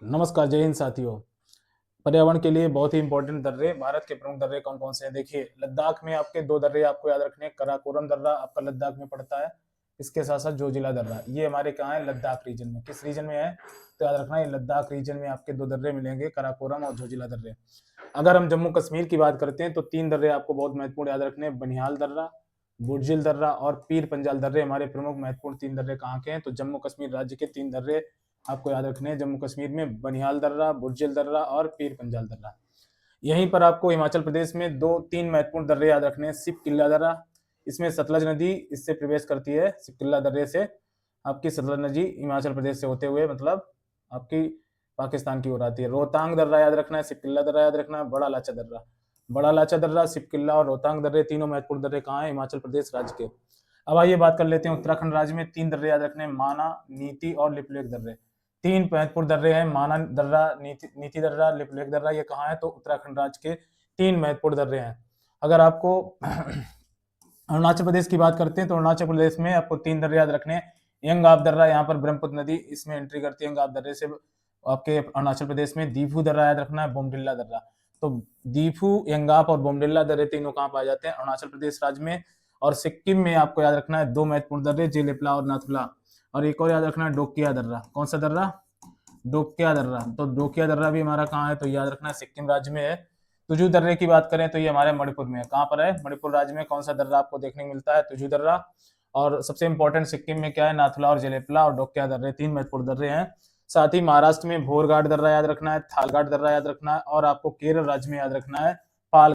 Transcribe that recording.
नमस्कार, जय हिंद साथियों। पर्यावरण के लिए बहुत ही इंपॉर्टेंट दर्रे, भारत के प्रमुख दर्रे कौन कौन से हैं? देखिए, लद्दाख में आपके दो दर्रे आपको याद रखने हैं। कराकोरम दर्रा आपका लद्दाख में पड़ता है, इसके साथ साथ जोजिला दर्रा, ये हमारे कहाँ है? लद्दाख रीजन में। किस रीजन में है तो याद रखना, ये लद्दाख रीजन में आपके दो दर्रे मिलेंगे, कराकोरम और जोजिला दर्रे। अगर हम जम्मू कश्मीर की बात करते हैं तो तीन दर्रे आपको बहुत महत्वपूर्ण याद रखने हैं। बनिहाल दर्रा, बुर्जिल दर्रा और पीर पंजाल दर्रे हमारे प्रमुख महत्वपूर्ण तीन दर्रे कहाँ के हैं? तो जम्मू कश्मीर राज्य के तीन दर्रे आपको याद रखने हैं जम्मू कश्मीर में। बनिहाल दर्रा, बुर्जिल दर्रा और पीर पंजाल दर्रा। यहीं पर आपको हिमाचल प्रदेश में दो तीन महत्वपूर्ण दर्रे याद रखने हैं। सिप किला दर्रा, इसमें सतलज नदी इससे प्रवेश करती है। सिप किला दर्रे से आपकी सतलज नदी हिमाचल प्रदेश से होते हुए मतलब आपकी पाकिस्तान की ओर आती है। रोहतांग दर्रा याद रखना है, सिप किला दर्रा याद रखना है, बड़ा लाचा दर्रा। बड़ा लाचा दर्रा, सिप किला और रोहतांग दर्रे तीनों महत्वपूर्ण दर्रे कहाँ है? हिमाचल प्रदेश राज्य के। अब आइए बात कर लेते हैं उत्तराखंड राज्य में तीन दर्रे याद रखने हैं। माना, नीति और लिपुलेख दर्रे। तीन महत्वपूर्ण दर्रे हैं, माना दर्रा, नीति दर्रा, लिपुलेख दर्रा। ये कहाँ है? तो उत्तराखंड राज्य के तीन महत्वपूर्ण दर्रे हैं। अगर आपको अरुणाचल प्रदेश की बात करते हैं तो अरुणाचल प्रदेश में आपको तीन दर्रे याद रखने हैं। यंगाब दर्रा, यहाँ पर ब्रह्मपुत्र नदी इसमें एंट्री करती है यंगाब दर्रे से आपके अरुणाचल प्रदेश में। दीफू दर्रा याद रखना है, बोमडिल्ला दर्रा। तो दीफू, यंगाप और बोमडिल्ला दर्रे तीनों कहाँ पाए जाते हैं? अरुणाचल प्रदेश राज्य में। और सिक्किम में आपको याद रखना है दो महत्वपूर्ण दर्रे, जेलेपला और नाथुला। और एक और याद रखना है, डोकिया दर्रा। कौन सा दर्रा? डोकिया दर्रा। तो डोकिया दर्रा भी हमारा कहाँ है? तो याद रखना है सिक्किम राज्य में है। तुजू दर्रे की बात करें तो ये हमारे मणिपुर में है। कहाँ पर है? मणिपुर राज्य में। कौन सा दर्रा आपको देखने को मिलता है? तुजू दर्रा। और सबसे इंपॉर्टेंट सिक्किम में क्या है? नाथुला और जेलेपला और डोकिया दर्रे, तीन महत्वपूर्ण दर्रे हैं। साथ ही महाराष्ट्र में भोरघाट दर्रा याद रखना है, थालघाट दर्रा याद रखना है और आपको केरल राज्य में याद रखना है